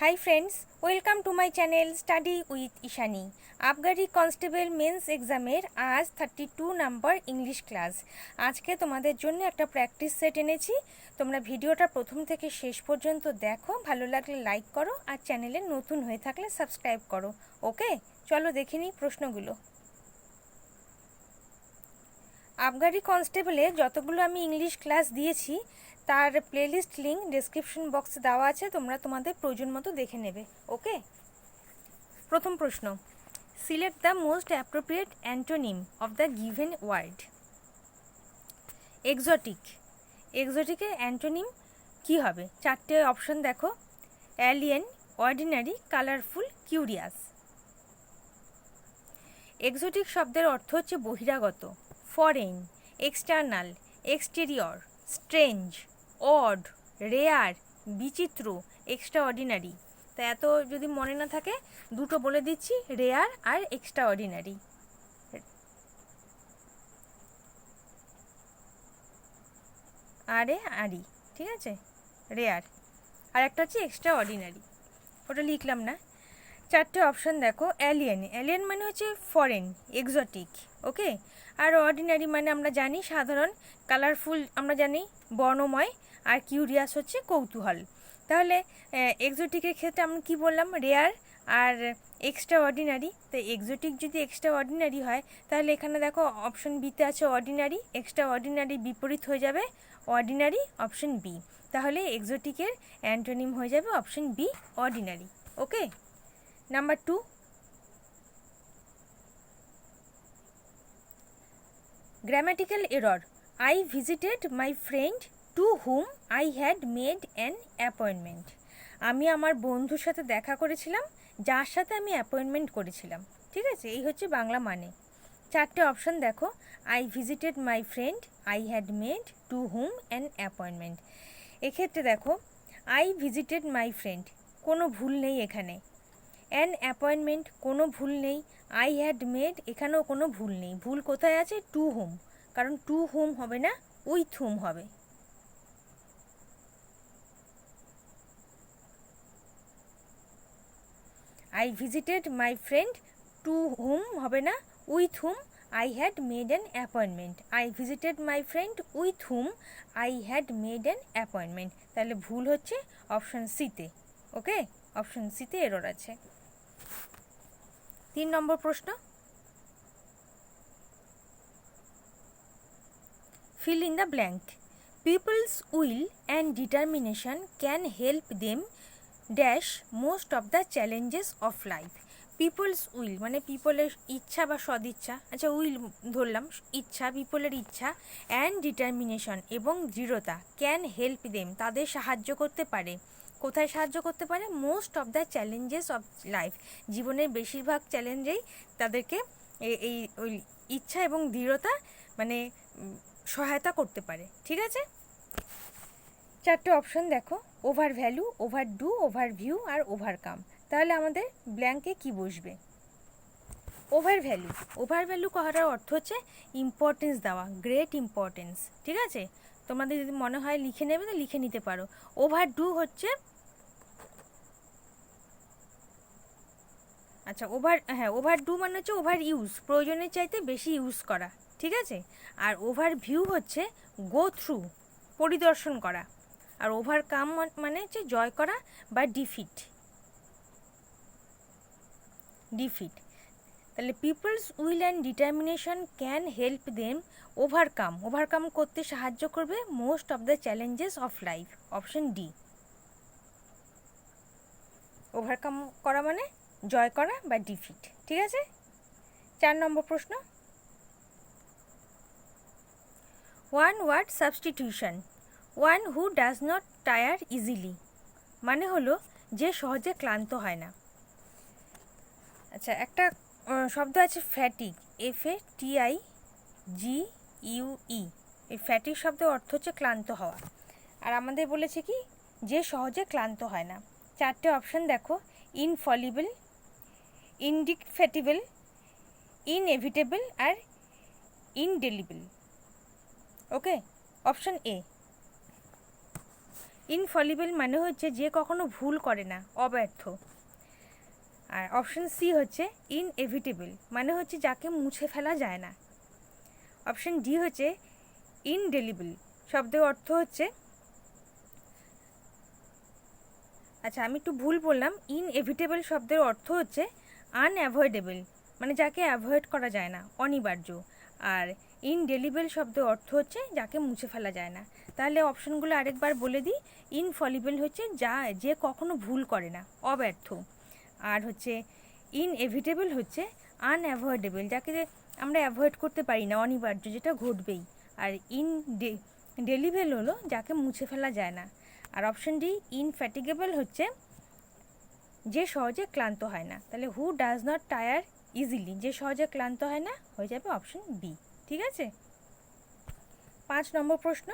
High friends welcome to my channel study with Ishani. आबगारी constable mains एग्जामेर आज 32 number English class. आज के तुम्हारे जोन्नो एकटा प्रैक्टिस सेट एनेছি। তোমরা ভিডিওটা প্রথম থেকে শেষ পর্যন্ত দেখো, ভালো লাগলে লাইক করো আর চ্যানেলে নতুন হয়ে থাকলে সাবস্ক্রাইব করো। ওকে, চলো দেখে নিই প্রশ্নগুলো। আবগারি কনস্টেবলে যতগুলো আমি ইংলিশ ক্লাস দিয়েছি তার প্লেলিস্ট লিঙ্ক ডেসক্রিপশন বক্সে দেওয়া আছে, তোমরা তোমাদের প্রয়োজন মতো দেখে নেবে। ওকে, প্রথম প্রশ্ন, select the most appropriate antonym of the given word. Exotic, এক্সোটিকের অ্যান্টোনিম কি হবে? চারটে অপশন দেখো, alien, ordinary, colourful, curious. Exotic শব্দের অর্থ হচ্ছে বহিরাগত, foreign, external, exterior, strange, odd, rare, বিচিত্র, এক্সট্রা অর্ডিনারি। তা এত যদি মনে না থাকে দুটো বলে দিচ্ছি, রেয়ার আর এক্সট্রা অর্ডিনারি। আরে আরি, ঠিক আছে, রেয়ার, আর একটা হচ্ছে এক্সট্রা অর্ডিনারি, ওটা লিখলাম না। চারটে অপশন দেখো, অ্যালিয়েন, অ্যালিয়েন মানে হচ্ছে ফরেন, এক্সোটিক। ওকে, আর অর্ডিনারি মানে আমরা জানি সাধারণ, কালারফুল আমরা জানি বর্ণময়, আর কিউরিয়াস হচ্ছে কৌতূহল। তাহলে এক্সোটিকের ক্ষেত্রে আমরা কি বললাম? রেয়ার আর এক্সট্রা অর্ডিনারি। তো এক্সোটিক যদি এক্সট্রা অর্ডিনারি হয় তাহলে এখানে দেখো অপশন বিতে আছে অর্ডিনারি, এক্সট্রা অর্ডিনারি বিপরীত হয়ে যাবে অর্ডিনারি, অপশন বি। তাহলে এক্সোটিকের অ্যান্টোনিম হয়ে যাবে option B, ordinary. Okay, number 2, grammatical error. I visited my friend to whom I had made an appointment. আমি আমার বন্ধুর সাথে দেখা করেছিলাম যার সাথে আমি অ্যাপয়েন্টমেন্ট করেছিলাম। ঠিক আছে, এই হচ্ছে বাংলা মানে। চারটে অপশন দেখো, I visited my friend, I had made, to whom an appointment। এক্ষেত্রে দেখো I visited my friend, কোনো ভুল নেই এখানে। অ্যান অ্যাপয়েন্টমেন্ট, কোনো ভুল নেই। আই হ্যাড মেড, এখানেও কোনো ভুল নেই। ভুল কোথায় আছে? টু হোম, কারণ টু হোম হবে না, উইথ হোম হবে। I visited my friend, to whom হবে না, with whom I had made an appointment. I visited my friend with whom I had made an appointment. তাহলে ভুল হচ্ছে অপশন সিতে। ওকে, অপশন সিতে এরর আছে। 3 নম্বর প্রশ্ন, fill in the blank. People's will and determination can help them dash most of the challenges of life. People's will মানে পিপলের ইচ্ছা বা সদিচ্ছা, আচ্ছা উইল ধরলাম, ইচ্ছা, পিপলের ইচ্ছা, অ্যান্ড ডিটারমিনেশন এবং দৃঢ়তা, ক্যান হেল্প দেম তাদের সাহায্য করতে পারে। কোথায় সাহায্য করতে পারে? Most of the challenges of life, জীবনের বেশিরভাগ চ্যালেঞ্জেই তাদেরকে এই ওই ইচ্ছা এবং দৃঢ়তা মানে সহায়তা করতে পারে। ঠিক আছে, চারটে অপশন দেখো, overvalue, overdo, overview আর ওভারকাম। তাহলে আমাদের ব্ল্যাঙ্কে কি বসবে? Over value. ওভার ভ্যালু কথাটার অর্থ হচ্ছে ইম্পর্টেন্স দেওয়া, গ্রেট ইম্পর্টেন্স। ঠিক আছে, তোমাদের যদি মনে হয় লিখে নেবে তো লিখে নিতে পারো। ওভার ডু হচ্ছে, আচ্ছা ওভার ডু মানে হচ্ছে ওভার ইউজ, প্রয়োজনের চাইতে বেশি ইউজ করা। ঠিক আছে, আর ওভার ভিউ হচ্ছে গো থ্রু, পরিদর্শন করা। আর ওভারকাম মানে হচ্ছে জয় করা বা ডিফিট। তাহলে people's will and determination can help them overcome, overcome করতে সাহায্য করবে most of the challenges of life, option D. Overcome করা মানে জয় করা বা ডিফিট। ঠিক আছে, 4 নম্বর প্রশ্ন, one word substitution. One who does not tire easily মানে হলো যে সহজে ক্লান্ত হয় না। আচ্ছা, একটা শব্দ আছে ফ্যাটিক, FATIGUE। এই ফ্যাটিক শব্দের অর্থ হচ্ছে ক্লান্ত হওয়া। আর আমাদের বলেছে কি, যে সহজে ক্লান্ত হয় না। চারটে অপশন দেখো, ইনফলিবল, ইনডিফেটিবল, ইনএভিটেবল আর indelible. Okay, option A. Infallible মানে হচ্ছে যে কখনো ভুল করে না, অব্যর্থ। আর অপশন সি হচ্ছে ইনএভিটেবল মানে হচ্ছে যাকে মুছে ফেলা যায় না। অপশন ডি হচ্ছে ইনডেলিবল শব্দের অর্থ হচ্ছে, আচ্ছা আমি একটু ভুল বললাম, ইনএভিটেবল শব্দের অর্থ হচ্ছে আনঅ্যাভয়েডেবল মানে যাকে অ্যাভয়েড করা যায় না, অনিবার্য। আর ইনডেলিবল শব্দের অর্থ হচ্ছে যাকে মুছে ফেলা যায় না। তাহলে অপশনগুলো আরেকবার বলে দিই। ইনফলিবল হচ্ছে যে কখনো ভুল করে না, অব্যর্থ। আর হচ্ছে ইনএভিটেবল হচ্ছে আনঅ্যাভয়েডেবল, যাকে আমরা অ্যাভয়েড করতে পারি না, অনিবার্য, যেটা ঘটবেই। আর ইনডেলিবল হলো যাকে মুছে ফেলা যায় না। আর অপশন ডি ইনফ্যাটিগেবল হচ্ছে যে সহজে ক্লান্ত হয় না। তাহলে হু ডাজ নট টায়ার ইজিলি, যে সহজে ক্লান্ত হয় না, হয়ে যাবে অপশন বি। ঠিক আছে। 5 নম্বর প্রশ্ন,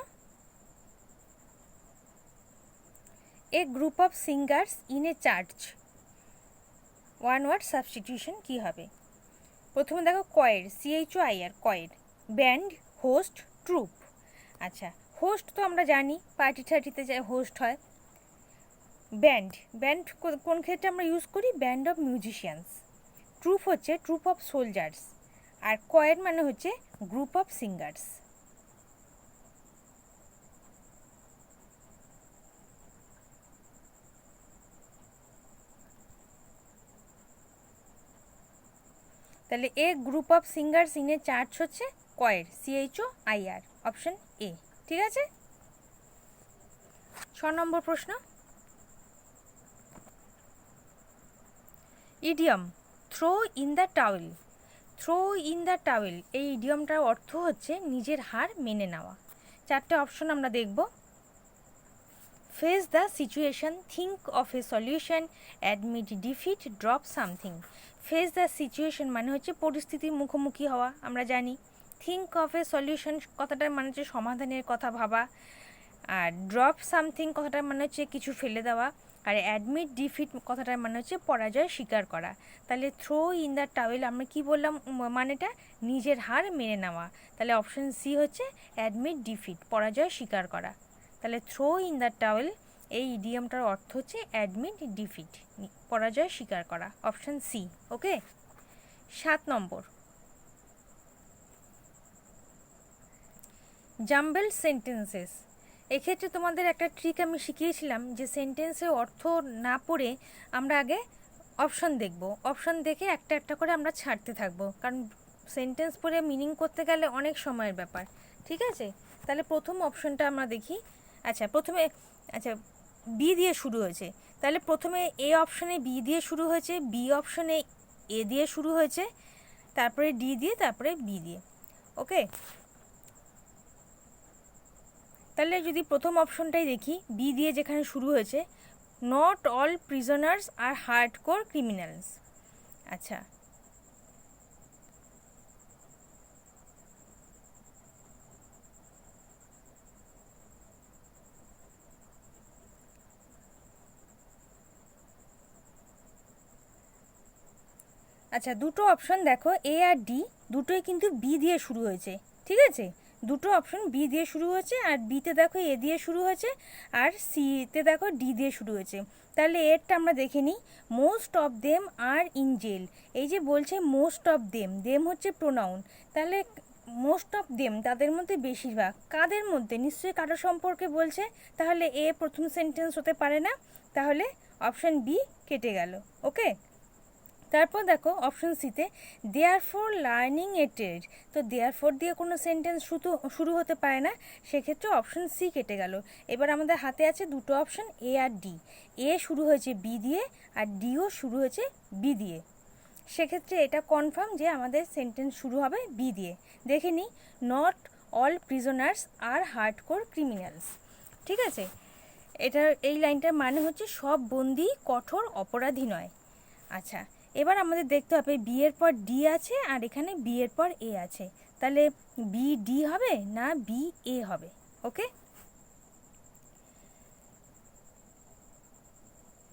এ group of singers in a church, one word substitution কী হবে? প্রথমে দেখো কয়ের, CHOIR, কয়ের। Band, host, troop. আচ্ছা, হোস্ট তো আমরা জানি পার্টি টার্টিতে যে হোস্ট হয়। ব্যান্ড, ব্যান্ড কোন ক্ষেত্রে আমরা ইউজ করি? Band of musicians. ট্রুপ হচ্ছে ট্রুপ অফ সোলজার্স। আর কয়ের মানে হচ্ছে গ্রুপ অফ সিঙ্গার্স। তাহলে এ group of singers in a church হচ্ছে কয়ের, CHOIR, অপশন এ। ঠিক আছে। 6 নম্বর প্রশ্ন, idiom throw in the towel. Throw in the towel এই ইডিয়মটার অর্থ হচ্ছে নিজের হার মেনে নেওয়া। 4টে অপশন আমরা দেখব। Face the situation, think of a solution, admit defeat, drop something. Face the situation মানে হচ্ছে পরিস্থিতির মুখোমুখি হওয়া, আমরা জানি। থিঙ্ক অফ এ সলিউশন কথাটার মানে হচ্ছে সমাধানের কথা ভাবা। আর ড্রপ সামথিং কথাটার মানে হচ্ছে কিছু ফেলে দেওয়া। আর অ্যাডমিট ডিফিট কথাটার মানে হচ্ছে পরাজয় স্বীকার করা। তাহলে থ্রো ইন দ্য টাওয়েল আমরা কি বললাম মানেটা? নিজের হার মেনে নেওয়া। তাহলে অপশন সি হচ্ছে অ্যাডমিট ডিফিট, পরাজয় স্বীকার করা। তাহলে থ্রো ইন দ্য টাওয়েল এই ইডিয়মটার অর্থ হচ্ছে অ্যাডমিট ডিফিট, পরাজয় স্বীকার করা। Option C. Okay. 7 number, jumble sentences. এক্ষেত্রে তোমাদের একটা ট্রিক আমি শিখিয়েছিলাম যে সেন্টেন্সের অর্থ না পড়ে আমরা আগে অপশন দেখব, অপশন দেখে একটা একটা করে আমরা ছাড়তে থাকবো, কারণ সেন্টেন্স পড়ে মিনিং করতে গেলে অনেক সময়ের ব্যাপার। ঠিক আছে। তাহলে প্রথম অপশনটা আমরা দেখি। আচ্ছা প্রথমে, আচ্ছা বি দিয়ে শুরু হয়েছে, তাহলে প্রথমে এ অপশনে বি দিয়ে শুরু হয়েছে, বি অপশনে এ দিয়ে শুরু হয়েছে, তারপরে ডি দিয়ে, তারপরে বি দিয়ে। ওকে। তাহলে যদি প্রথম অপশনটাই দেখি, বি দিয়ে যেখানে শুরু হয়েছে, not all prisoners are hardcore criminals. আচ্ছা, আচ্ছা দুটো অপশন দেখো, এ আর ডি দুটোই কিন্তু বি দিয়ে শুরু হয়েছে। ঠিক আছে, দুটো অপশন বি দিয়ে শুরু হয়েছে, আর বিতে দেখো এ দিয়ে শুরু হয়েছে, আর সিতে দেখো ডি দিয়ে শুরু হয়েছে। তাহলে এরটা আমরা দেখে নিই। Most of them are in jail. এই যে বলছে মোস্ট অফ দেম, দেম হচ্ছে প্রোনাউন। তাহলে মোস্ট অফ দেম তাদের মধ্যে বেশিরভাগ, কাদের মধ্যে? নিশ্চয়ই কারো সম্পর্কে বলছে। তাহলে এ প্রথম সেন্টেন্স হতে পারে না, তাহলে অপশন বি কেটে গেল। ওকে। তারপর দেখো অপশন সিতে দেয়ারফর লার্নিং এ ট্রেড, তো দেয়ারফর দিয়ে কোনো সেন্টেন্স শুরু হতে পারে না, সেক্ষেত্রে অপশন সি কেটে গেল। এবার আমাদের হাতে আছে দুটো অপশন, এ আর ডি। এ শুরু হয়েছে বি দিয়ে, আর ডিও শুরু হয়েছে বি দিয়ে। সেক্ষেত্রে এটা কনফার্ম যে আমাদের সেন্টেন্স শুরু হবে বি দিয়ে। দেখে নিই, not all prisoners are hardcore criminals. ঠিক আছে, এটার এই লাইনটার মানে হচ্ছে সব বন্দি কঠোর অপরাধী নয়। আচ্ছা, এবার আমাদের দেখতে হবে বি এর পর ডি আছে, আর এখানে বি এর পর এ আছে, তাহলে বি ডি হবে না বি এ হবে? ওকে।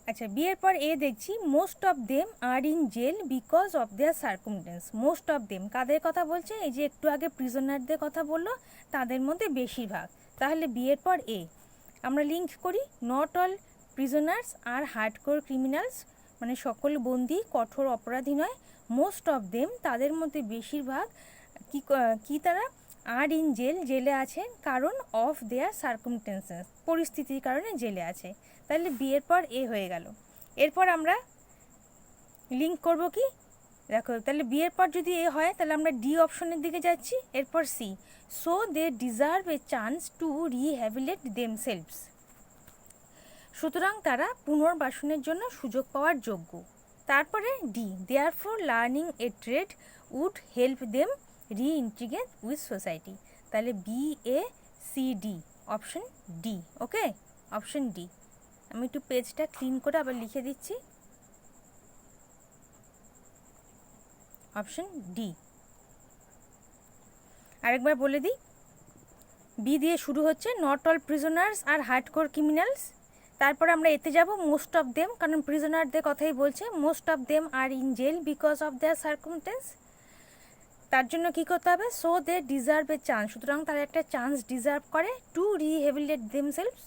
আচ্ছা, বি এর পর এ দেখছি, most of them are in jail because of their circumstances. Most of them কাদের কথা বলছে? এই যে একটু আগে প্রিজনারদের কথা বললো, তাদের মধ্যে বেশিরভাগ। তাহলে বি এর পর এ। আমরা লিঙ্ক করি, not all prisoners are hardcore criminals, মানে সকল বন্দি কঠোর অপরাধী নয়, মোস্ট অফ দেম, তাদের মধ্যে বেশিরভাগ কি তারা আর ইন জেল, জেলে আছে, কারণ অফ দেয়ার সার্কামস্টেন্সেস, পরিস্থিতির কারণে জেলে আছে। তাহলে বি এর পর এ হয়ে গেল। এরপর আমরা লিঙ্ক করব কি, দেখো তাহলে বি এর পর যদি এ হয় তাহলে আমরা ডি অপশনের দিকে যাচ্ছি। এরপর C, so they deserve a chance to rehabilitate themselves, সুতরাং তারা পুনর্বাসনের জন্য সুযোগ পাওয়ার যোগ্য। তারপরে D, therefore learning a trade would help them reintegrate with society. তাহলে B A C D, option D. Okay, option D. আমি একটু পেজটা ক্লিন করে আবার লিখে দিচ্ছি, অপশন ডি। আরেকবার বলে দিই, বি দিয়ে শুরু হচ্ছে, not all prisoners are hardcore criminals. তারপরে আমরা এতে যাব, মোস্ট অফ দেম, কারণ প্রিজনারদের কথাই বলছে, most of them are in jail because of their circumstances. তার জন্য কী করতে হবে, so they deserve a chance, সুতরাং তারা একটা চান্স ডিজার্ভ করে, টু রিহ্যাবিলিটেট দেমসেলভস।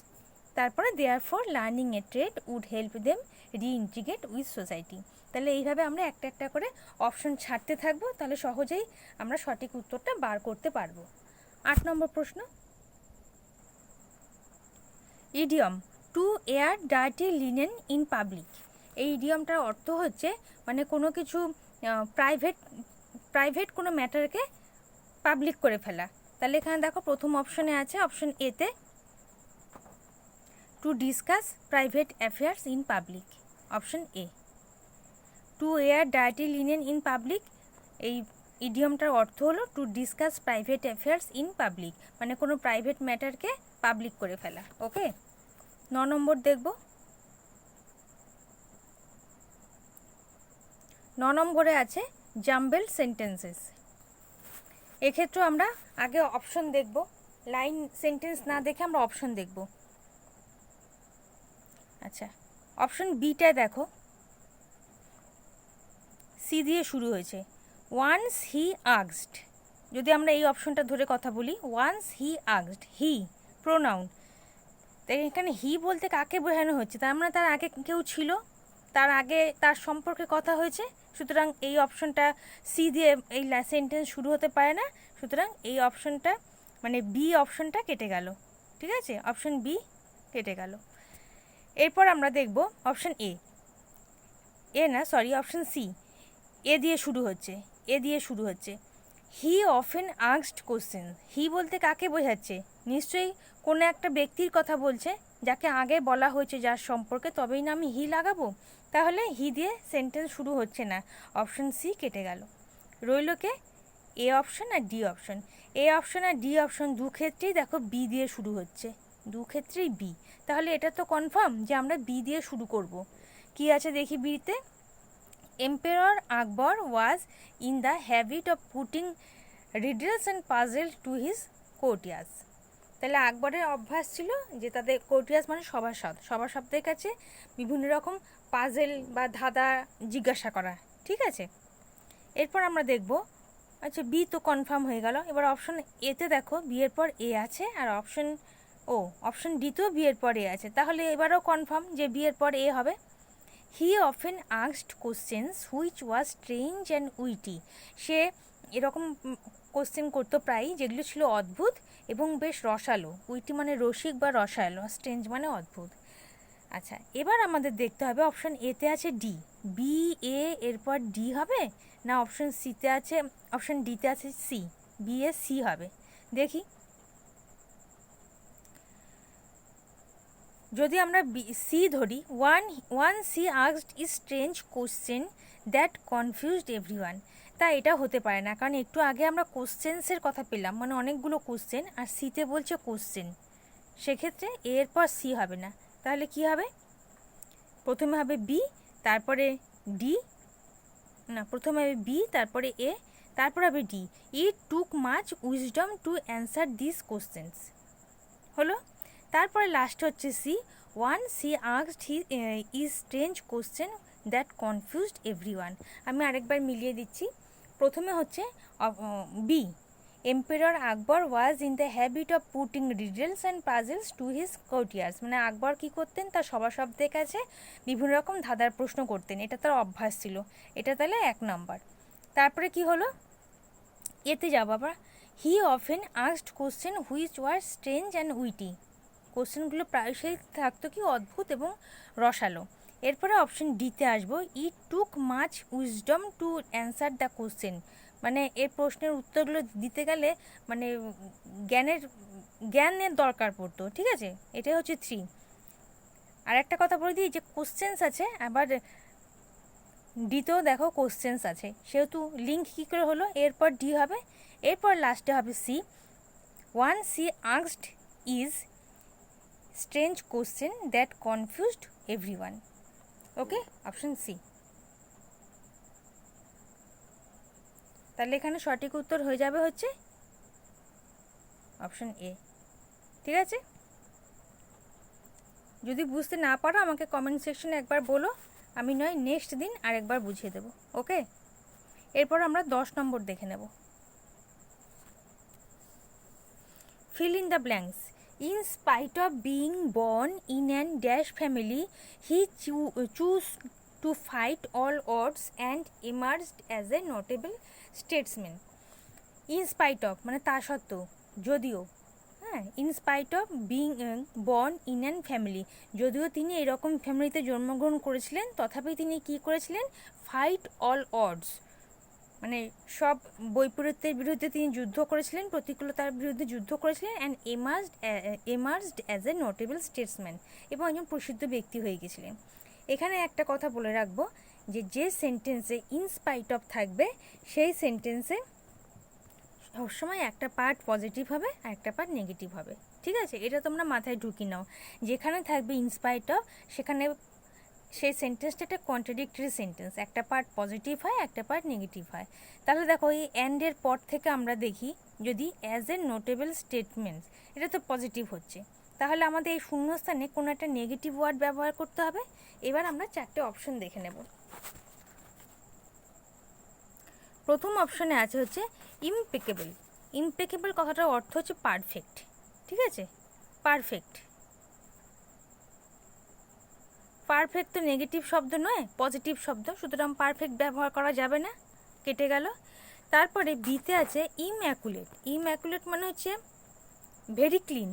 তারপরে therefore learning a trade would help them reintegrate with society. তাহলে এইভাবে আমরা একটা একটা করে অপশন ছাড়তে থাকবো, তাহলে সহজেই আমরা সঠিক উত্তরটা বার করতে পারবো। 8 নম্বর প্রশ্ন, idiom two air dirty linen in public. এই ইডিয়মটার অর্থ হচ্ছে মানে কোনো কিছু প্রাইভেট কোনো ম্যাটারকে পাবলিক করে ফেলা। তাহলে এখানে দেখো প্রথম অপশনে আছে, অপশন এতে, to discuss private affairs in public, option A. Two air dirty linen in public, এই ইডিয়মটার অর্থ হলো to discuss private affairs in public, মানে কোনো প্রাইভেট ম্যাটারকে পাবলিক করে ফেলা। ওকে, 9 নম্বর দেখব। 9 নম্বরে আছে জাম্বেল সেন্টেন্সেস। এক্ষেত্রে আমরা আগে অপশন দেখব, লাইন সেন্টেন্স না দেখে আমরা অপশন দেখব। আচ্ছা, অপশন বিটা দেখো, সি দিয়ে শুরু হয়েছে, ওয়ান্স হি আস্কড। যদি আমরা এই অপশনটা ধরে কথা বলি, once he asked, he pronoun, তাই এখানে হি বলতে কাকে বোঝানো হচ্ছে, তার মানে তার আগে কেউ ছিল, তার আগে তার সম্পর্কে কথা হয়েছে, সুতরাং এই অপশনটা সি দিয়ে এই সেন্টেন্স শুরু হতে পারে না, সুতরাং এই অপশনটা মানে বি অপশনটা কেটে গেল। ঠিক আছে, অপশন বি কেটে গেল। এরপর আমরা দেখব অপশন অপশন সি, এ দিয়ে শুরু হচ্ছে, হি অফেন আস্কড কোশ্চেন। হি বলতে কাকে বোঝাচ্ছে, নিশ্চয়ই কোনো একটা ব্যক্তির কথা বলছে যাকে আগে বলা হয়েছে, যার সম্পর্কে, তবেই না আমি হি লাগাবো। তাহলে হি দিয়ে সেন্টেন্স শুরু হচ্ছে না, অপশন সি কেটে গেল। রইল কে, এ অপশন আর ডি অপশন। এ অপশন আর ডি অপশন দু ক্ষেত্রেই দেখো বি দিয়ে শুরু হচ্ছে, দু ক্ষেত্রেই বি। তাহলে এটা তো কনফার্ম যে আমরা বি দিয়ে শুরু করব। কি আছে দেখি বিতে, emperor Akbar was in the habit of putting riddles and puzzle to his courtiers. তাহলে আকবরের অভ্যাস ছিল যে তাদের কোর্টিয়ার্স মানে সভাসদদের কাছে বিভিন্ন রকম পাজেল বা ধাঁধা জিজ্ঞাসা করা। ঠিক আছে, এরপর আমরা দেখব, আচ্ছা বি তো কনফার্ম হয়ে গেল। এবার অপশন এতে দেখো বি এর পর এ আছে, আর অপশন ডিতেও বি এর পর এ আছে, তাহলে এবারও কনফার্ম যে বি এর পর এ হবে। He often asked questions which was strange and witty. সে এরকম কোশ্চেন করতো প্রায়ই যেগুলো ছিল অদ্ভুত এবং বেশ রসালো। উইটি মানে রসিক বা রসালো, স্ট্রেঞ্জ মানে অদ্ভুত। আচ্ছা, এবার আমাদের দেখতে হবে অপশন এতে আছে ডি, বি এ এরপর ডি হবে না অপশন সিতে আছে, অপশন ডিতে আছে সি, বি এ সি হবে। দেখি, যদি আমরা সি ধরি, one she asked is strange question that confused everyone. তা এটা হতে পারে না, কারণ একটু আগে আমরা কোশ্চেন্সের কথা পেলাম, মানে অনেকগুলো কোশ্চেন, আর সিতে বলছে কোশ্চেন, সেক্ষেত্রে এর পর সি হবে না। তাহলে কি হবে, প্রথমে হবে বি, তারপরে ডি, না প্রথমে হবে বি, তারপরে এ, তারপর হবে D. It took much wisdom to answer this questions হলো। তারপরে লাস্ট হচ্ছে C, one she asked is strange question that confused everyone. আমি আরেকবার মিলিয়ে দিচ্ছি, প্রথমে হচ্ছে B, emperor Akbar was in the habit of putting riddles and puzzles to his courtiers, মানে আকবর কী করতেন, তার সভাসদদের কাছে বিভিন্ন রকম ধাঁধার প্রশ্ন করতেন, এটা তার অভ্যাস ছিল। এটা তাহলে 1 নম্বর। তারপরে কি হলো, এতে যাব আবার, he often asked question which were strange and witty, কোশ্চেনগুলো প্রায়শই থাকতো কি অদ্ভুত এবং রসালো। এরপরে অপশন ডিতে আসবো, it took much wisdom to answer the question, মানে এর প্রশ্নের উত্তরগুলো দিতে গেলে মানে জ্ঞানের দরকার পড়তো, ঠিক আছে, এটাই হচ্ছে 3। আর একটা কথা বলে দিই যে কোশ্চেন্স আছে, আবার ডিতেও দেখো কোশ্চেন্স আছে, সেহেতু লিঙ্ক কী করে হলো, এরপর ডি হবে, এরপর লাস্টে হবে C, one she asked is strange question that confused everyone. Okay, option C. তাহলে এখানে সঠিক উত্তর হয়ে যাবে হচ্ছে অপশন এ, ঠিক আছে। যদি বুঝতে না পারো আমাকে কমেন্ট সেকশনে একবার বলো, আমি নয় নেক্সট দিন আরেকবার বুঝিয়ে দেবো। ওকে, এরপর আমরা 10 নম্বর দেখে নেব। Fill in the blanks. In spite of being born in an dash family, he chose to fight all odds and emerged as a notable statesman. In spite of মানে তা সত্ত্বেও, যদিও, হ্যাঁ, in spite of being born in an family, যদিও তিনি এরকম ফ্যামিলিতে জন্মগ্রহণ করেছিলেন, তথাপি তিনি কি করেছিলেন, ফাইট অল অডস, মানে সব বৈপরীত্যের বিরুদ্ধে তিনি যুদ্ধ করেছিলেন, প্রতিকূলতার বিরুদ্ধে যুদ্ধ করেছিলেন, and emerged as a notable Statesman, এবং একজন প্রসিদ্ধ ব্যক্তি হয়ে গেছিলেন। এখানে একটা কথা বলে রাখবো, যে সেন্টেন্সে ইনস্পাইট অফ থাকবে সেই সেন্টেন্সে সবসময় একটা পার্ট পজিটিভ হবে আর একটা পার্ট নেগেটিভ হবে, ঠিক আছে, এটা তোমরা মাথায় ঢুকি নাও। যেখানে থাকবে ইনস্পাইট অফ সেখানে সেই সেন্টেন্সটা একটা কন্ট্রাডিক্টরি সেন্টেন্স, একটা পার্ট পজিটিভ হয় একটা পার্ট নেগেটিভ হয়। তাহলে দেখো এই অ্যান্ডের পর থেকে আমরা দেখি যদি অ্যাজ এ নোটেবল স্টেটমেন্টস, এটা তো পজিটিভ হচ্ছে, তাহলে আমাদের এই শূন্যস্থানে কোনো একটা নেগেটিভ ওয়ার্ড ব্যবহার করতে হবে। এবার আমরা 4টে অপশন দেখে নেব। প্রথম অপশনে আছে হচ্ছে ইমপেকেবল। ইমপেকেবল কথাটার অর্থ হচ্ছে পারফেক্ট, ঠিক আছে, পারফেক্ট। পারফেক্ট তো নেগেটিভ শব্দ নয়, পজিটিভ শব্দ, সুতরাং পারফেক্ট ব্যবহার করা যাবে না, কেটে গেল। তারপরে বিতে আছে ইমম্যাকুলেট। ইমম্যাকুলেট মানে হচ্ছে ভেরি ক্লিন,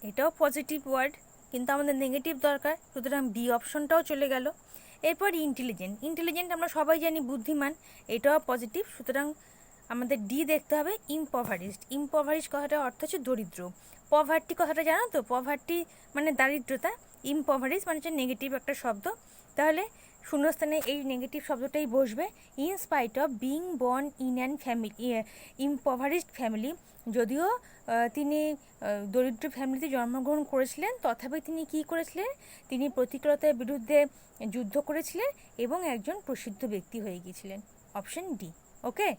এটাও পজিটিভ ওয়ার্ড, কিন্তু আমাদের নেগেটিভ দরকার, সুতরাং বি অপশনটাও চলে গেল। এরপর ইন্টেলিজেন্ট। ইন্টেলিজেন্ট আমরা সবাই জানি বুদ্ধিমান, এটাও পজিটিভ, সুতরাং আমাদের ডি দেখতে হবে ইম্পভারিস্ট। ইম্পভারিস্ট কথাটার অর্থ হচ্ছে দরিদ্র। পভার্টি কথাটা জানো তো, পভার্টি মানে দারিদ্রতা, ইম্পভারিস্ট মানে হচ্ছে নেগেটিভ একটা শব্দ, তাহলে শূন্যস্থানে এই নেগেটিভ শব্দটাই বসবে। In spite of being born in an family impoverished family, যদিও তিনি দরিদ্র ফ্যামিলিতে জন্মগ্রহণ করেছিলেন, তথাপি তিনি কী করেছিলেন, তিনি প্রতিকূলতার বিরুদ্ধে যুদ্ধ করেছিলেন এবং একজন প্রসিদ্ধ ব্যক্তি হয়ে গিয়েছিলেন। Option D. Okay,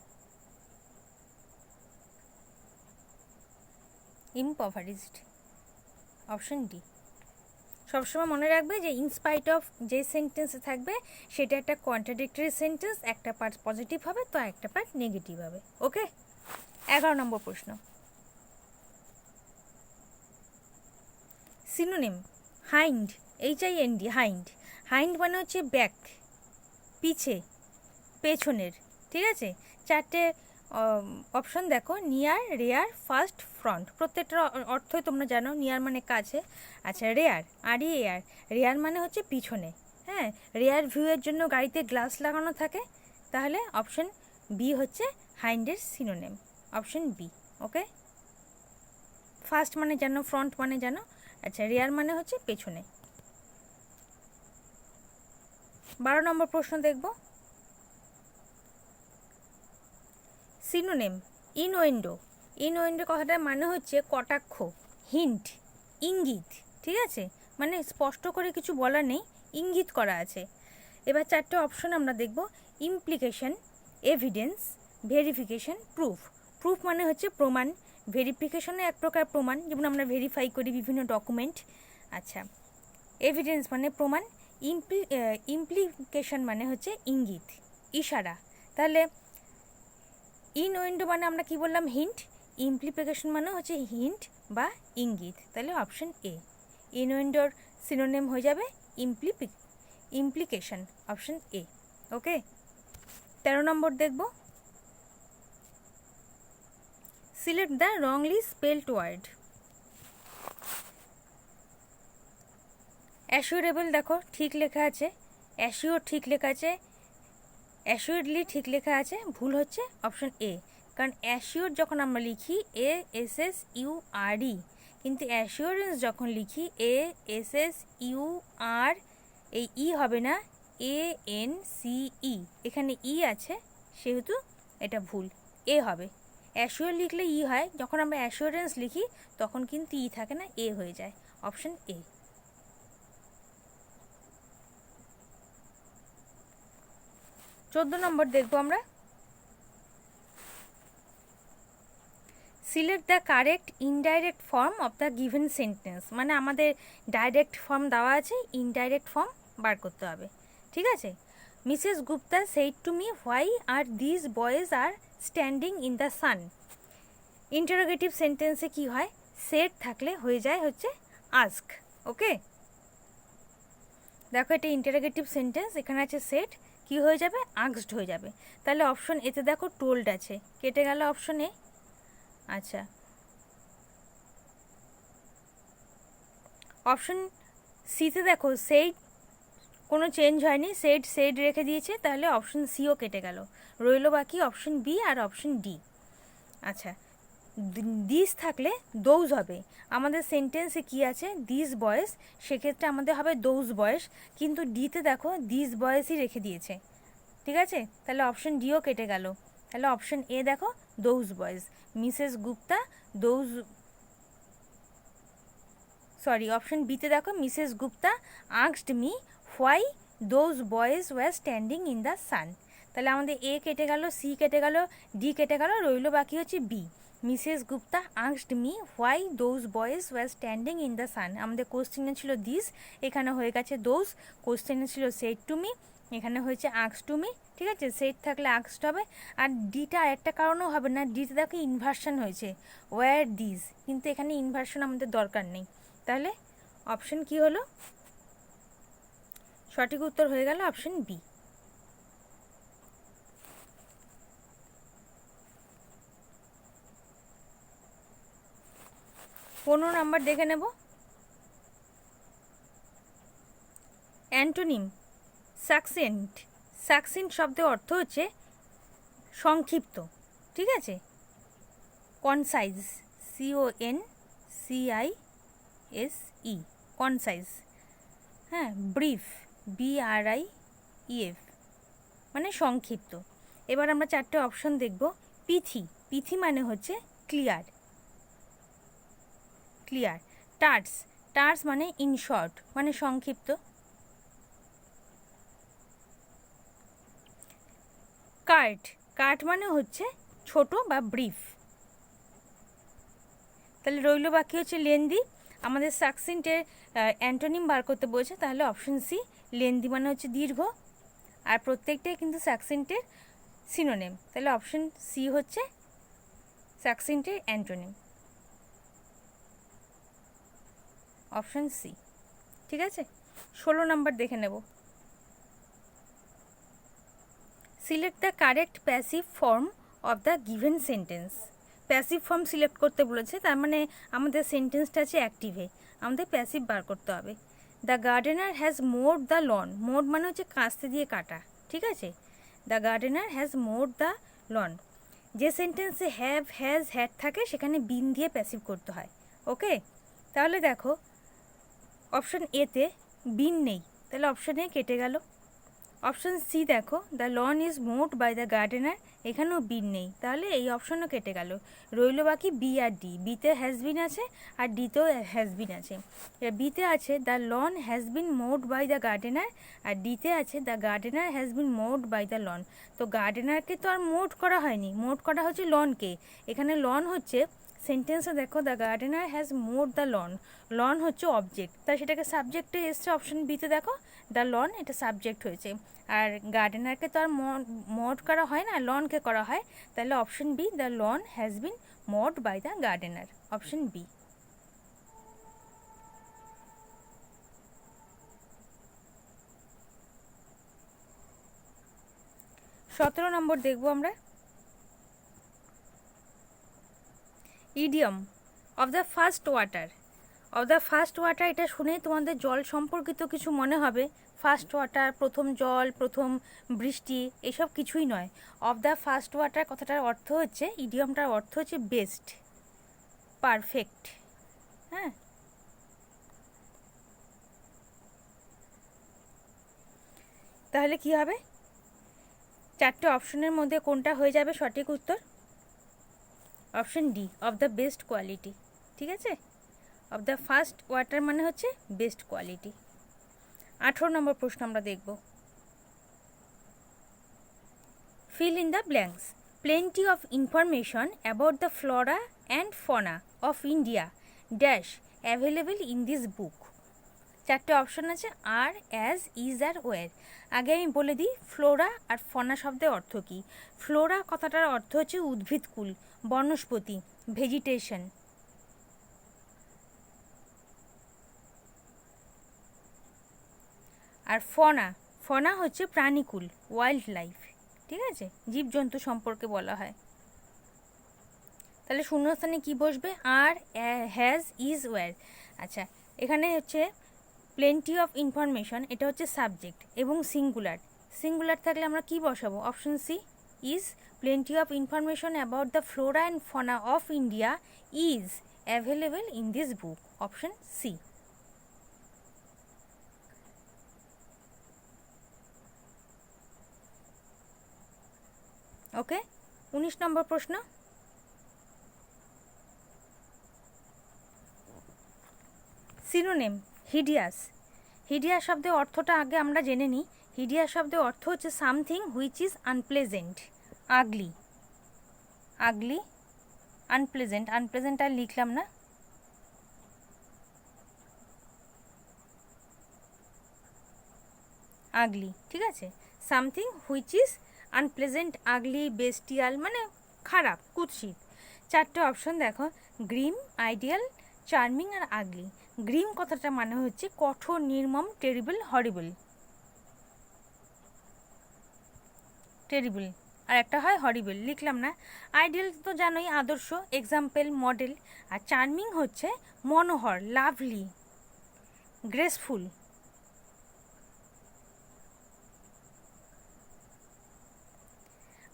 impoverished, option D. সবসময় মনে রাখবে যে ইনস্পাইট অফ যে সেন্টেন্সে থাকবে সেটা একটা কন্ট্রাডিক্টরি সেন্টেন্স, একটা পার্ট পজিটিভ হবে তো একটা পার্ট নেগেটিভ হবে। ওকে, 11 নম্বর প্রশ্ন। Synonym hind, HIND, hind. Hind মানে হচ্ছে ব্যাক, পিছে, পেছনের, ঠিক আছে। 4টে অপশন দেখো, নিয়ার, রেয়ার, ফার্স্ট, ফ্রন্ট, প্রত্যেকটার অর্থই তোমরা জানো। নিয়ার মানে কাছে, আচ্ছা, রেয়ার, REAR, রেয়ার মানে হচ্ছে পিছনে, হ্যাঁ, রেয়ার ভিউয়ের জন্য গাড়িতে গ্লাস লাগানো থাকে, তাহলে অপশন বি হচ্ছে হাইন্ডের সিনোনিম, অপশন বি। ওকে, ফার্স্ট মানে জানো, ফ্রন্ট মানে জানো, আচ্ছা, রেয়ার মানে হচ্ছে পেছনে। 12 নম্বর প্রশ্ন দেখব। সিনোনিম ইনওয়েন্ডো। ইনওয়েন্ডো কথাটার মানে হচ্ছে কটাক্ষ, হিন্ট, ইঙ্গিত, ঠিক আছে, মানে স্পষ্ট করে কিছু বলা নেই, ইঙ্গিত করা আছে। এবার 4টে অপশন আমরা দেখব। Implication, evidence, verification, proof. Proof মানে হচ্ছে প্রমাণ, ভেরিফিকেশনও এক প্রকার প্রমাণ, যেমন আমরা ভেরিফাই করি বিভিন্ন ডকুমেন্ট। আচ্ছা, এভিডেন্স মানে প্রমাণ, ইমপ্লিকেশন মানে হচ্ছে ইঙ্গিত, ইশারা। তাহলে ইনউয়েন্ডো মানে আমরা কি বললাম? হিন্ট। ইমপ্লিকেশন মানে হচ্ছে হিন্ট বা ইঙ্গিত। তাহলে অপশন এ। ইনউয়েন্ডোর সিনোনিম হয়ে যাবে implication, option A. Okay, 13 number দেখব। Select the wrongly spelled word. Assurable দেখো ঠিক লেখা আছে, অ্যাসিওর ঠিক লেখা আছে, অ্যাসিওরলি ঠিক লেখা আছে, ভুল হচ্ছে অপশন এ। কারণ অ্যাসিওর যখন আমরা লিখি ASSURE, কিন্তু অ্যাসিওরেন্স যখন লিখি ASSUR, এই ই হবে না, ANCE, এখানে ই আছে, সেহেতু এটা ভুল, এ হবে। অ্যাসিওর লিখলে ই হয়, যখন আমরা অ্যাসিওরেন্স লিখি তখন কিন্তু ই থাকে না, এ হয়ে যায়, অপশন এ। 14 নম্বর দেখবো আমরা। Select the correct indirect form of the given sentence. মানে আমাদের ডাইরেক্ট ফর্ম দেওয়া আছে, ইনডাইরেক্ট ফর্ম বার করতে হবে, ঠিক আছে। Mrs Gupta said to me why are this boys are standing in the sun. Interrogative সেন্টেন্সে কি হয়? সেড থাকলে হয়ে যায় হচ্ছে আস্ক। ওকে, দেখো এটা ইন্টারোগেটিভ সেন্টেন্স, এখানে আছে সেড, কি হয়ে যাবে? আস্কড হয়ে যাবে। তাহলে অপশন এতে দেখো টোল্ড আছে, কেটে গেল অপশন এ। আচ্ছা, অপশন সিতে দেখো সেইড কোনো চেঞ্জ হয়নি, সেড রেখে দিয়েছে, তাহলে অপশন সিও কেটে গেল, রইল বাকি অপশন বি আর অপশন ডি। আচ্ছা, দিস থাকলে দোজ হবে। আমাদের সেন্টেন্সে কি আছে? দিস বয়েস, সেক্ষেত্রে আমাদের হবে দোজ বয়েস, কিন্তু ডিতে দেখো দিস বয়েসই রেখে দিয়েছে, ঠিক আছে। তাহলে অপশন ডিও কেটে গেল, তাহলে অপশন এ দেখো those boys. Mrs Gupta option বিতে দেখো Mrs Gupta asked me why those boys were standing in the সান। তাহলে আমাদের এ কেটে গেল, সি কেটে গেল, ডি কেটে গেল, রইল বাকি হচ্ছে B. Mrs Gupta asked me why those boys were standing in the sun. আমাদের কোশ্চেনে ছিল দিস, এখানে হয়ে গেছে দোজ। কোশ্চেনে ছিল সেড টু মি, এখানে হয়েছে আস্কড টু মি, ঠিক আছে। সেড থাকলে আস্কড হবে। আর ডিটা একটা কারণেও হবে না, ডিতে দেখো ইনভার্সন হয়েছে, ওয়ার দিস, কিন্তু এখানে ইনভার্সন আমাদের দরকার নেই। তাহলে অপশন কি হলো? সঠিক উত্তর হয়ে গেল অপশন বি। পনেরো নম্বর দেখে নেব। অ্যান্টোনিম সাকসেন্ট। সাকসেন্ট শব্দের অর্থ হচ্ছে সংক্ষিপ্ত, ঠিক আছে। Concise, CONCISE, concise. হ্যাঁ, ব্রিফ, BRIEF, মানে সংক্ষিপ্ত। এবার আমরা চারটে অপশন দেখব। পিথি, পিথি মানে হচ্ছে ক্লিয়ার, ক্লিয়ার। টার্স, টার্স মানে ইন শর্ট, মানে সংক্ষিপ্ত। কার্ট, কার্ট মানে হচ্ছে ছোট বা ব্রিফ। তাহলে রইল বাকি হচ্ছে লেন্দি। আমাদের সাকসেন্টের অ্যান্টোনিম বার করতে বলছে, তাহলে অপশন সি, লেন্দি মানে হচ্ছে দীর্ঘ। আর প্রত্যেকটাই কিন্তু সাকসেন্টের সিনোনিম, তাহলে অপশন সি হচ্ছে সাকসেন্টের অ্যান্টোনিম, অপশন সি, ঠিক আছে। 16 নম্বর দেখে নেব। Select the correct passive form of the given sentence. Passive form select করতে বলেছে, তার মানে আমাদের সেন্টেন্সটা আছে অ্যাক্টিভে, আমাদের প্যাসিভ বার করতে হবে। The gardener has mowed the loan, mode মানে হচ্ছে কাস্তে দিয়ে কাটা, ঠিক আছে। The gardener has mowed the loan. যে সেন্টেন্সে হ্যাভ, হ্যাজ, হ্যাড থাকে সেখানে বিন দিয়ে প্যাসিভ করতে হয়, ওকে। তাহলে দেখো অপশন এতে বিন নেই, তাহলে অপশন এ কেটে গেল। অপশন সি দেখো the lawn is mowed by the gardener, এখানেও বিন নেই, তাহলে এই অপশনও কেটে গেল, রইল বাকি বি আর ডি। বিতে হ্যাজবিন আছে আর ডিতেও হ্যাজবিন আছে। বিতে আছে the lawn has been mowed by the gardener, আর ডিতে আছে the gardener has been mowed by the lawn. তো গার্ডেনারকে তো আর মোড করা হয়নি, মোড করা হচ্ছে লনকে। এখানে লন হচ্ছে সেন্টেন্সে দেখো, the gardener has mowed the lawn. Lawn হচ্ছে অবজেক্ট, তাই সেটাকে সাবজেক্টে এসছে অপশন বিতে। দেখো দ্য লন, এটা সাবজেক্ট হয়েছে, আর গার্ডেনারকে তো আর মড করা হয় না, লনকে করা হয়, তাহলে option B, the lawn has been mowed by the gardener, option B. 17 নম্বর দেখবো আমরা, idiom of the first water. Of the first water, এটা শুনেই তোমাদের জল সম্পর্কিত কিছু মনে হবে। ফার্স্ট ওয়াটার, প্রথম জল, প্রথম বৃষ্টি, এসব কিছুই নয়। অফ দ্য ফার্স্ট ওয়াটার কথাটার অর্থ হচ্ছে, ইডিয়মটার অর্থ হচ্ছে বেস্ট, পারফেক্ট। হ্যাঁ, তাহলে কি হবে? চারটে অপশনের মধ্যে কোনটা হয়ে যাবে সঠিক উত্তর? Option D, of the best quality. ঠিক আছে, অফ দ্য ফার্স্ট ওয়াটার মানে হচ্ছে বেস্ট কোয়ালিটি। 18 নম্বর প্রশ্ন আমরা দেখব, fill in the blanks. Plenty of information about the flora and fauna of India dash available in this book. চারটে option আছে, আর, as, is R war. আগে আমি বলে দিই ফ্লোরা আর ফনা শব্দের অর্থ কী। ফ্লোরা কথাটার অর্থ হচ্ছে উদ্ভিদকুল, বনস্পতি, ভেজিটেশন। আর ফনা, ফনা হচ্ছে প্রাণীকুল, ওয়াইল্ড লাইফ। ঠিক আছে, জীবজন্তু সম্পর্কে বলা হয়। তাহলে শূন্যস্থানে কি বসবে? আর, হ্যাজ, ইজ, ওয়ার। আচ্ছা, এখানে হচ্ছে প্লেন্টি অফ ইনফরমেশন, এটা হচ্ছে সাবজেক্ট এবং সিঙ্গুলার। সিঙ্গুলার থাকলে আমরা কি বসাবো? Option C, is plenty of information about the flora and fauna of India is available in this book, option C. Okay, 19 number প্রশ্ন, সিনোনিম হিডিয়াস। হিডিয়াস শব্দের অর্থটা আগে আমরা জেনে নিই। হিডিয়াস শব্দের অর্থ হচ্ছে something which is unpleasant, ugly. Ugly, unpleasant, unpleasant আর লিখলাম না। আগলি, ঠিক আছে, something which is unpleasant, ugly, bestial মানে খারাপ, কুৎসিত। চারটে অপশন দেখো, গ্রিম, আইডিয়াল, চার্মিং আর আগলি। গ্রিম কথাটা মানে হচ্ছে কঠোর, নির্মম, টেরিবল, হরিবল, টেরিবল। আর একটা হয় হরিবল, লিখলাম না। আইডিয়াল তো জানোই, আদর্শ, এক্সাম্পল, মডেল। আর চার্মিং হচ্ছে মনোহর, লাভলি, গ্রেসফুল।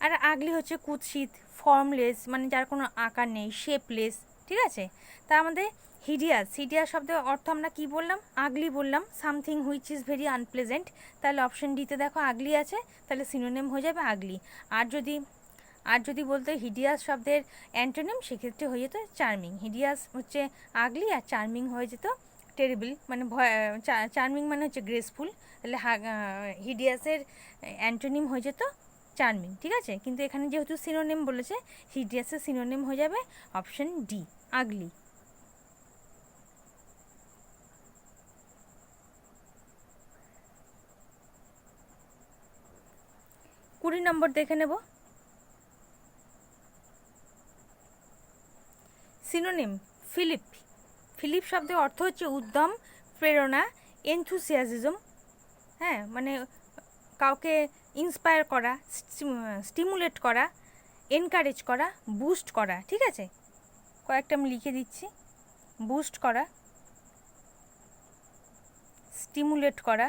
আর আগলি হচ্ছে কুৎসিত, ফর্মলেস মানে যার কোনো আকার নেই, শেপলেস। ঠিক আছে, তা আমাদের হিডিয়াস, হিডিয়াস শব্দের অর্থ আমরা কি বললাম? আগলি বললাম, something which is very unpleasant. তাহলে অপশন ডিতে দেখো আগলি আছে, তাহলে সিনোনিম হয়ে যাবে আগলি। আর যদি বলতে হিডিয়াস শব্দের অ্যান্টোনিম, সেক্ষেত্রে হয়ে যেত চার্মিং। হিডিয়াস হচ্ছে আগলি আর চার্মিং হয়ে যেত টেরিবল, মানে চার্মিং মানে হচ্ছে গ্রেসফুল, তাহলে হিডিয়াসের অ্যান্টোনিম হয়ে যেত চার্মিং। ঠিক আছে, কিন্তু এখানে যেহেতু সিনোনিম বলেছে, হিডিয়াসের সিনোনিম হয়ে যাবে অপশন ডি, আগলি। কুড়ি নম্বর দেখে নেব, সিনোনিম ফিলিপ। ফিলিপ শব্দের অর্থ হচ্ছে উদ্যম, প্রেরণা, এনথুসিয়াজম। হ্যাঁ, মানে কাউকে ইন্সপায়ার করা, স্টিমুলেট করা, এনকারেজ করা, বুস্ট করা। ঠিক আছে, কয়েকটা আমি লিখে দিচ্ছি, বুস্ট করা, স্টিমুলেট করা,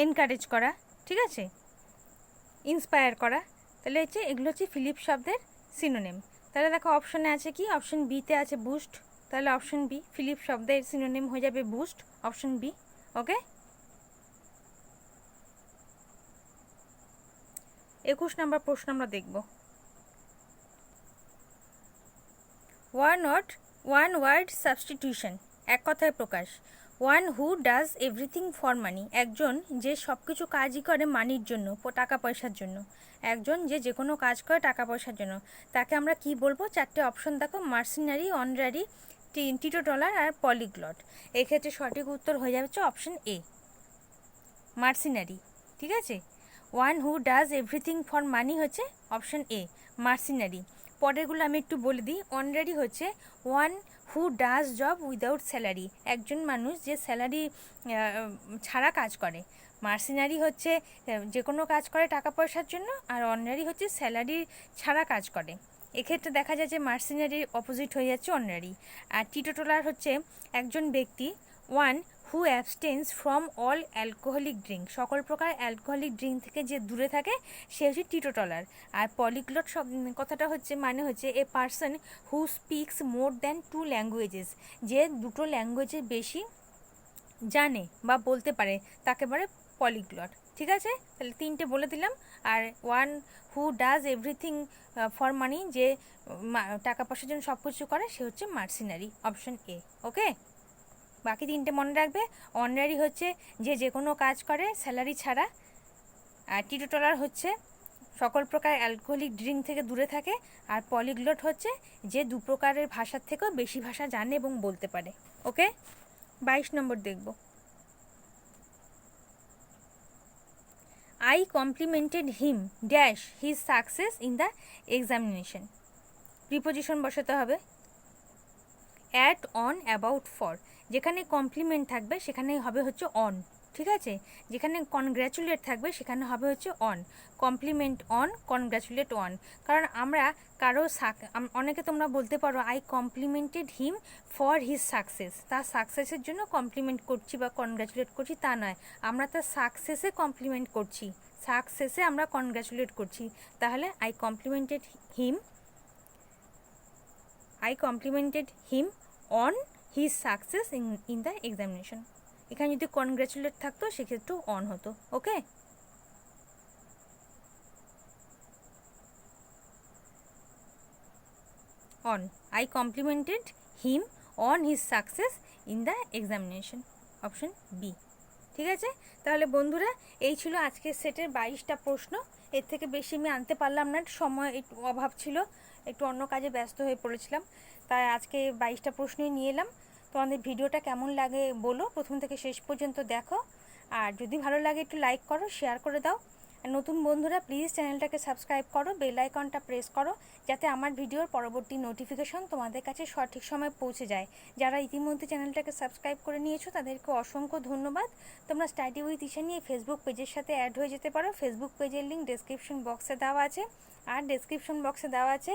এনকারেজ করা, ঠিক আছে, ইন্সপায়ার করা। তাহলে হচ্ছে এগুলো হচ্ছে ফিলিপ শব্দের সিনোনিম। তাহলে দেখো অপশনে আছে কি? অপশন বিতে আছে বুস্ট, তাহলে অপশন বি, ফিলিপ শব্দের সিনোনিম হয়ে যাবে boost, option B. Okay, 21 number প্রশ্ন আমরা দেখব, ওয়ান ওয়ার্ড সাবস্টিটিউশন, এক কথায় প্রকাশ। One who does everything for money, একজন যে সব কিছু কাজই করে মানির জন্য, টাকা পয়সার জন্য। একজন যে কোনো কাজ করে টাকা পয়সার জন্য, তাকে আমরা কি বলবো? চারটে অপশন দেখো, মার্সিনারি, অনারারি, টিটোটালার আর পলিগ্লট। এক্ষেত্রে সঠিক উত্তর হয়ে যাবে অপশন এ, মার্সিনারি। ঠিক আছে, one who does everything for মানি হচ্ছে অপশন এ, মার্সিনারি। পরেরগুলো আমি একটু বলে দিই। অনারারি হচ্ছে one who does job without salary, একজন মানুষ যে স্যালারি ছাড়া কাজ করে। মার্সিনারি হচ্ছে যে কোনো কাজ করে টাকা পয়সার জন্য, আর অনারারি হচ্ছে স্যালারি ছাড়া কাজ করে। এক্ষেত্রে দেখা যায় যে মার্সিনারির অপোজিট হয়ে যাচ্ছে অনারারি। আর টিটোটালার হচ্ছে একজন ব্যক্তি, one who abstains from all alcoholic drink, সকল প্রকার অ্যালকোহলিক ড্রিঙ্ক থেকে যে দূরে থাকে সে হচ্ছে টিটোটালার। আর পলিগ্লট কথাটা হচ্ছে মানে হচ্ছে a person who speaks more than 2 languages, যে দুটো ল্যাঙ্গুয়েজের বেশি জানে বা বলতে পারে তাকে বলে পলিগ্লট। ঠিক আছে, তাহলে তিনটে বলে দিলাম। আর one who does everything for money, যে টাকা পয়সার জন্য সব কিছু করে, সে হচ্ছে মার্সিনারি, অপশন এ। ওকে, বাকি তিনটে মনে রাখবে। অনারারি হচ্ছে যে কোনো কাজ করে স্যালারি ছাড়া, আর টিটোটালার হচ্ছে সকল প্রকার অ্যালকোহলিক ড্রিঙ্ক থেকে দূরে থাকে, আর পলিগ্লট হচ্ছে যে দু প্রকারের ভাষার থেকেও বেশি ভাষা জানে এবং বলতে পারে। ওকে, 22 নম্বর দেখব। I complimented him dash his success in the examination. Preposition বসাতে হবে অ্যাট, অন, অ্যাবাউট, ফর। যেখানে কমপ্লিমেন্ট থাকবে সেখানে হবে হচ্ছে অন। ঠিক আছে, যেখানে কনগ্র্যাচুলেট থাকবে সেখানে হবে হচ্ছে on. Compliment on, congratulate on. কারণ আমরা কারো অনেকে তোমরা বলতে পারো I complimented him for his success, তার সাকসেসের জন্য কমপ্লিমেন্ট করছি বা কনগ্র্যাচুলেট করছি, তা নয়। আমরা তার সাকসেসে কমপ্লিমেন্ট করছি, সাকসেসে আমরা কনগ্র্যাচুলেট করছি। তাহলে I complimented him on his success in the examination. এখানে যদি কনগ্র্যাচুলেট থাকতো সেক্ষেত্রেও অন হতো। Okay, on, I complimented him on his success in the examination, option B. ঠিক আছে, তাহলে বন্ধুরা এই ছিল আজকের সেটের 22টা প্রশ্ন। এর থেকে বেশি আমি আনতে পারলাম না, সময় একটু অভাব ছিল, একটু অন্য কাজে ব্যস্ত হয়ে পড়েছিলাম, তাই আজকে 22টা প্রশ্নই নিয়ে এলাম। তোমাদের ভিডিওটা কেমন লাগে বলো, প্রথম থেকে শেষ পর্যন্ত দেখো, আর যদি ভালো লাগে একটু লাইক করো, শেয়ার করে দাও। আর নতুন বন্ধুরা প্লিজ চ্যানেলটাকে সাবস্ক্রাইব করো, বেল আইকনটা প্রেস করো, যাতে আমার ভিডিওর পরবর্তী নোটিফিকেশন তোমাদের কাছে সঠিক সময় পৌঁছে যায়। যারা ইতিমধ্যে চ্যানেলটাকে সাবস্ক্রাইব করে নিয়েছো তাদেরকে অসংখ্য ধন্যবাদ। তোমরা স্টাডি উইথ ঈশা নিয়ে ফেসবুক পেজের সাথে অ্যাড হয়ে যেতে পারো। ফেসবুক পেজের লিঙ্ক ডেসক্রিপশন বক্সে দেওয়া আছে, আর ডেসক্রিপশন বক্সে দেওয়া আছে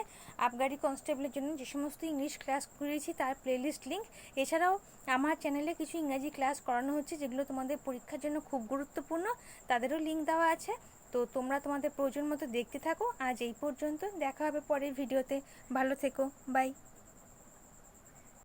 আবগারি কনস্টেবলের জন্য যে সমস্ত ইংলিশ ক্লাস করেছি তার প্লেলিস্ট লিঙ্ক। এছাড়াও আমার চ্যানেলে কিছু ইংরাজি ক্লাস করানো হচ্ছে যেগুলো তোমাদের পরীক্ষার জন্য খুব গুরুত্বপূর্ণ, তাদেরও লিঙ্ক দেওয়া আছে। তো তোমরা তোমাদের প্রয়োজন মতো দেখতে থাকো। আজ এই পর্যন্ত, দেখা হবে পরের ভিডিওতে। ভালো থেকো, বাই।